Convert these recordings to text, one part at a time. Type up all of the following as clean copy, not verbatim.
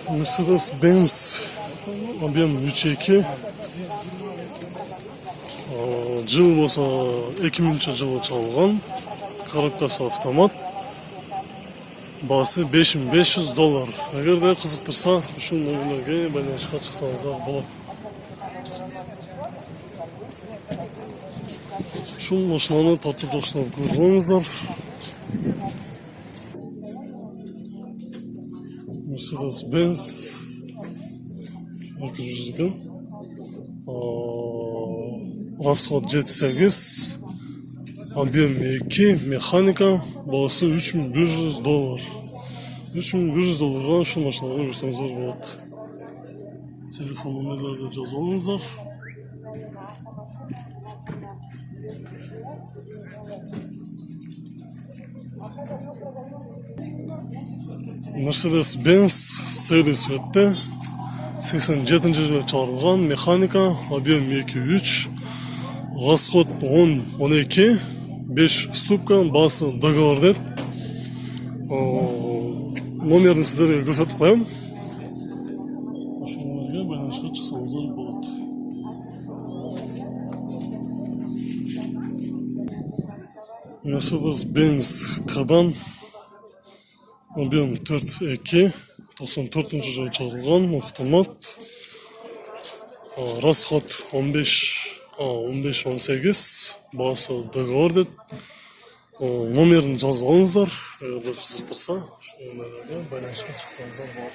Mercedes-Benz объем 3.2 жыл болса 2000 жылы чалган, коробкасы автомат, басы $5500. Эгер де кызыктырса, ушул номерлерге байланышка чыксаңыздар болот. Ушул машинаны тартып жакшылап көрүңүздөр. Mercedes-Benz 200 расход 7.8, объем 2, механика, басы $3100. $3100 ушул машинаны көрсөңүздөр болот. Телефон номерлерди жазып алыңыздар. Mercedes-Benz сервис өтті. 87 жылы чыгарылган, механика, объем 2.3, расход 10-12, 5 ступка, басы договор деп. Номерин сиздерге көрсөтүп коем. Ошол номерге байланышка чыксаңыздар болот. Mercedes-Benz Кабан, объем 4.2, 94 жылы чыгарылган, автомат, расход 15-18, басы договор деп. Номерин жазып алыңыздар, эгер кызыктырса, ошол номерге байланышка чыксаңыздар болот.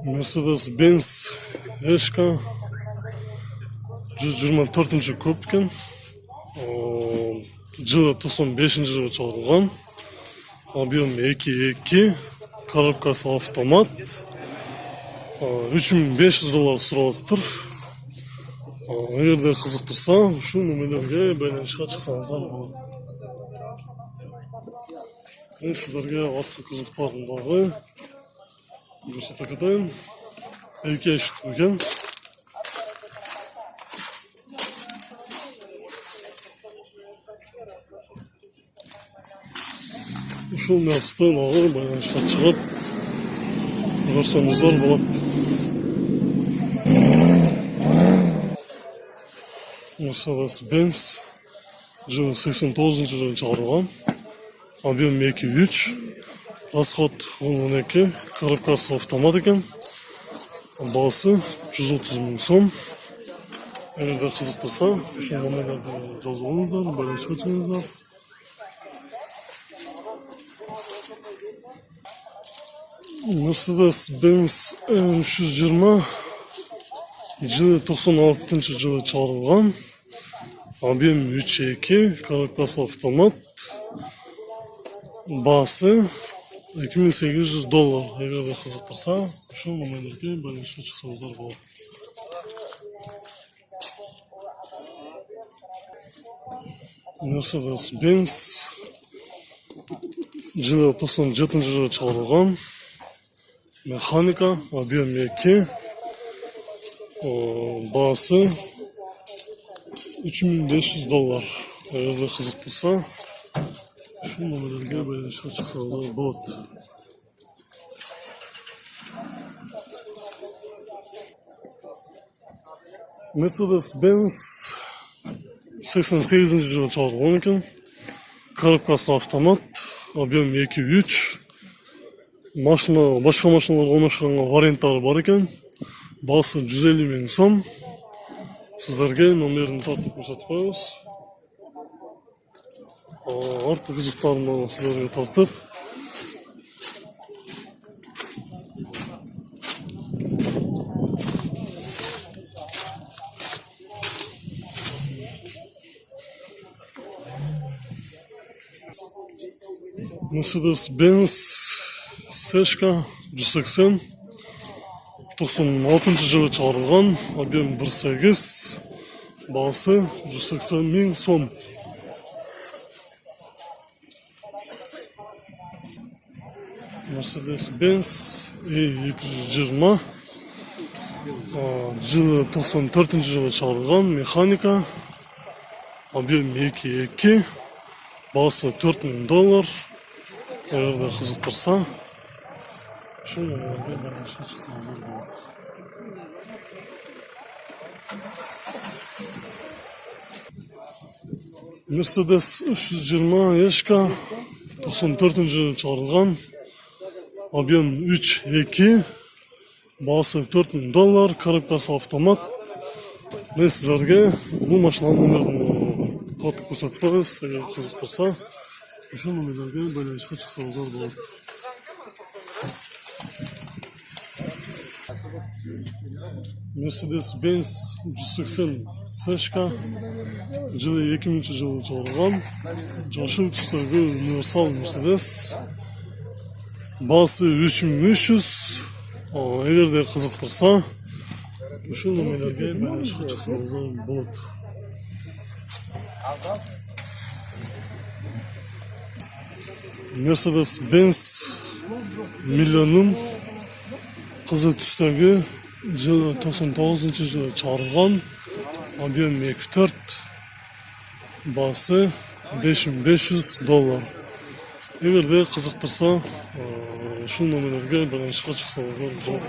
Mercedes-Benz Эшка 124 көп екен. Жылы 95 жылы чыгарылган. Объем 2.2, коробкасы автомат. $3500 сурап атыптыр. Эгер де кызыктырса, ушул номерлерге байланышка чыксаңыздар болот. Мен сиздерге артқы кызыктарын дагы көрсөтө кетейин. 2 эшиктүү экен. Ушул нерсени дагы байланышка чыгып көрсөңүздөр болот. Mercedes-Benz жылы 89 жылы чыгарылган, объем 2.3, расход 10-12, коробкасы автомат экен, басы 130 000 сом. Эгер де кызыктырса, ушул номерлерди жазып алыңыздар, байланышка чыгыңыздар. Mercedes-Benz M320 жылы 96 жылы чыгарылган, объем 3.2, коробкасы автомат, басы $2800. Эгер де кызыктырса, ушул номерлерге байланышка чыксаңыздар болот. Mercedes-Benz жылы 97 жылы чыгарылган, механика, объем 2, басы $3500. Эгер де кызыктырса, ушул номерлерге байланышка чыксаңыздар болот. Mercedes-Benz 88 жылы чыгарылган экен, коробкасы автомат, объем 2.3, машина, башка машиналарга орношконго варианттары бар экен, басы 150 000 сом. Сиздерге номерин тартып көрсөтүп коебуз. Артқы кызыктарын сиздерге тартып. Mercedes-Benz Сешка 180, 96 жылы чыгарылган, объем 1.8, басы 180 000 сом. Mercedes-Benz E220 жылы 94 жылы чыгарылган, механика, объем 2.2, бағасы $4.000. Егерде қызықтырса, şu номерге байланысқа шықсаңыздар болады. Mercedes 320 Ешка 94-жылы шығарылған, объем 3.2, бағасы $4.000, коробкасы автомат. Мен сіздерге бұл машинаның номерін татып көрсетіп қоямыз, егер қызықтырса, осы номерлерге байланысқа шықсаңыздар болады. Mercedes-Benz 180 Сешка жылы 2000 жылы шығарылған, жасыл түстегі универсал Mercedes, бағасы $3300. Егерде қызықтырса, осы номерлерге байланысқа шықсаңыздар болады. Mercedes-Benz миллионның қызыл түстегі жылы 99 жылы шығарылған, объем 2.4, бағасы $5500. Егерде қызықтырса, şu номерлерге байланысқа шықсаңыздар болады.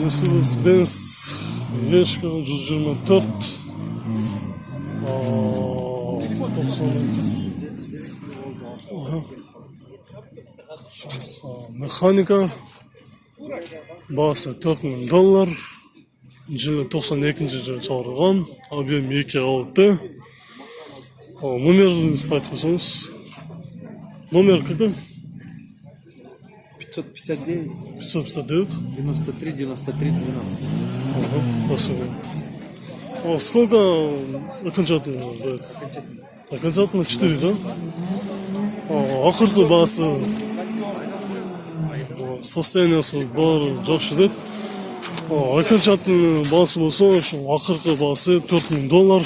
Mercedes-Benz Ешка 124 механика, бағасы $4.000, жылы 92 жылы шығарылған, объем 2.6. Номерін айтып қойсаңыз. Номер какой? 559 559 93 93 12. Ага, спасибо. Сколько окончательно будет? Окончательно 4, да? Ақырғы бағасы, состояниясы бар, жақсы деп. Окончательный бағасы болса, ақырғы бағасы $4000.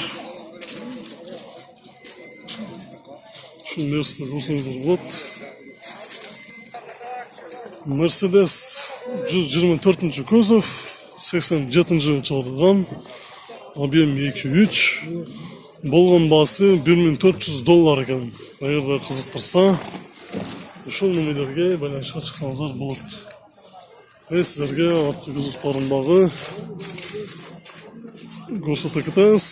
Şu Mercedes көрсеңіздер болады. Mercedes 124 көзов, 87 жылы шығарылған, объем 2.3, болған басы $1400 екен. Егерде қызықтырса, осы номерлерге байланысқа шықсаңыздар болады. Мен сіздерге автокөзовтарындағы көрсете кетеміз.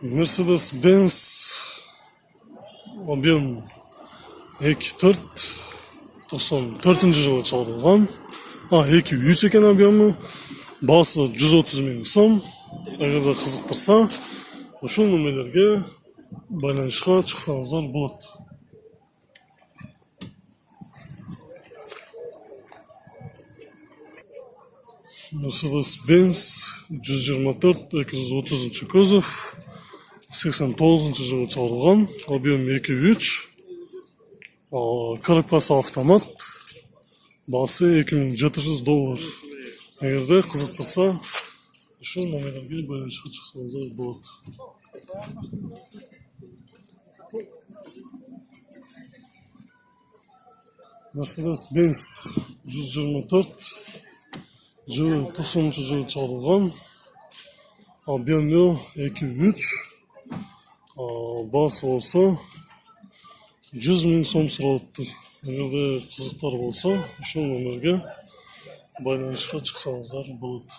Mercedes-Benz объем 2.4, 94 жылы шығарылған, 2.3 екен объемы, бағасы $130,000. Егерде қызықтырса, осы номерлерге байланысқа шықсаңыздар болады. Mercedes-Benz 124 230 көзов, 89 жылы шығарылған, объем 2.3, коробкасы автомат, бағасы $2700. Егерде қызықтырса, осы номерлерге байланысқа шықсаңыздар болады. Mercedes-Benz 124 жылы 90 жылы шығарылған, объемы 2.3, бағасы болса $100,000 сұралыпты. Егерде қызықтар болса, осы номерге байланысқа шықсаңыздар болады.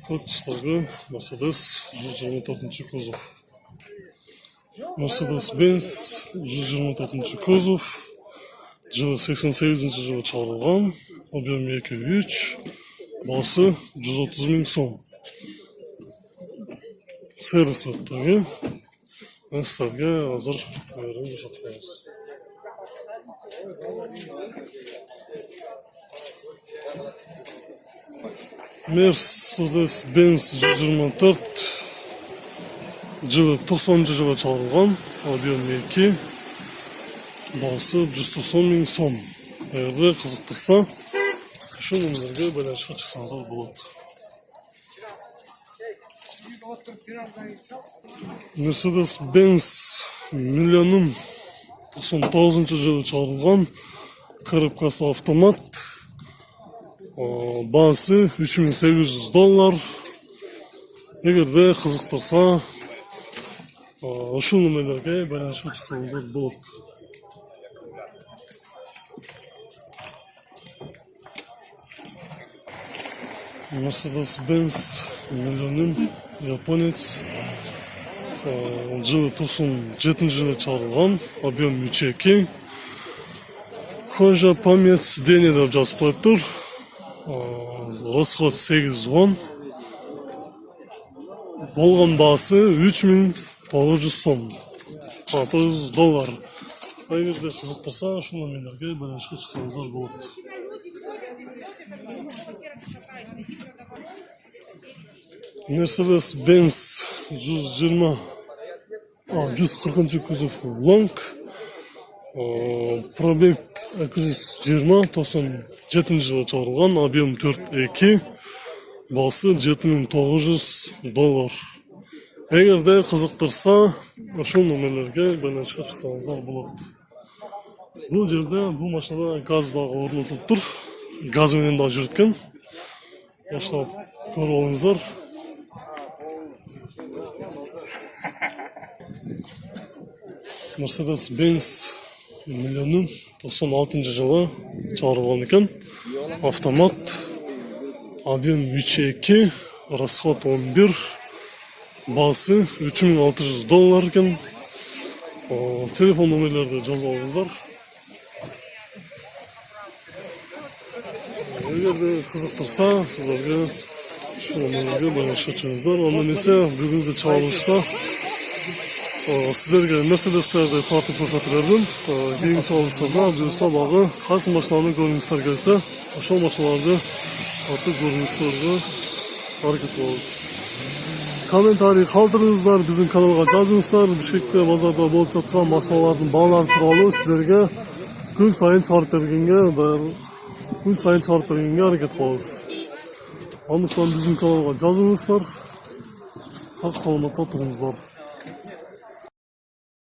Көк түстегі Mercedes 124 көзов. Mercedes-Benz 124 көзов, жылы 88 жылы шығарылған, объем 2.3, бағасы $130,000. Сервис өттігі, мен сіздерге азыр көрін жатқаныз. Mercedes-Benz 124 жылы 90 жылы шығарылған, объем 2, бағасы $190,000. Егерде қызықтырса, şu номерлерге байланысқа шықсаңыздар болады. Mercedes-Benz milyonun 99-жылы чыгарылган коробкасы автомат. Баасы $3800. Эгерде кызыктырса, ушул номерлерге байланышып чыксаңыздар болот. Mercedes-Benz milyonun японец. Жылы 97-жылы чыгарылган, объем 3.2. Кожа, память, сиденье деп жазып коюптур. Расход 810. Болгон баасы $3900. $900. Эгерде кызыктырса, ушул номерлерге байланышка чыксаңыздар болот. Mercedes-Benz 140 кузов Long. Пробег 220, 97-жылы чыгарылган, объем 4.2. Баасы $7900. Эгерде кызыктырса, ошол номерлерге байланышка чыксаңыздар болот. Бул жерде бул машинада газ дагы орнотулуптур. Газ менен да жүрөт экен. Баштап көрүп алыңыздар. Mercedes-Benz milyonun 96-жылы чыгарылган экен. Автомат, объем 3.2, расход 11, баасы $3600 экен. Телефон номерлерди жазып алыңыздар. Эгерде кызыктырса, сиздерге ушул номерге байланышып чыгыңыздар. Анда эмесе, бүгүнкү чыгарылышта сиздерге Mercedes'терди тартып көрсөтүп бердим. Кийинки чыгарылыштарда буюрса дагы кайсы машинаны көргүңүздөр келсе, ошол машиналарды тартып көрүүңүздөргө аракет кылабыз. Комментарий калтырыңыздар, биздин каналга жазыңыздар. Бишкекте базарда болуп жаткан машиналардын баалары тууралуу сиздерге күн сайын чыгарып бергенге аракет кылабыз. Андыктан биздин каналга жазыңыздар. Сак саламатта туруңуздар.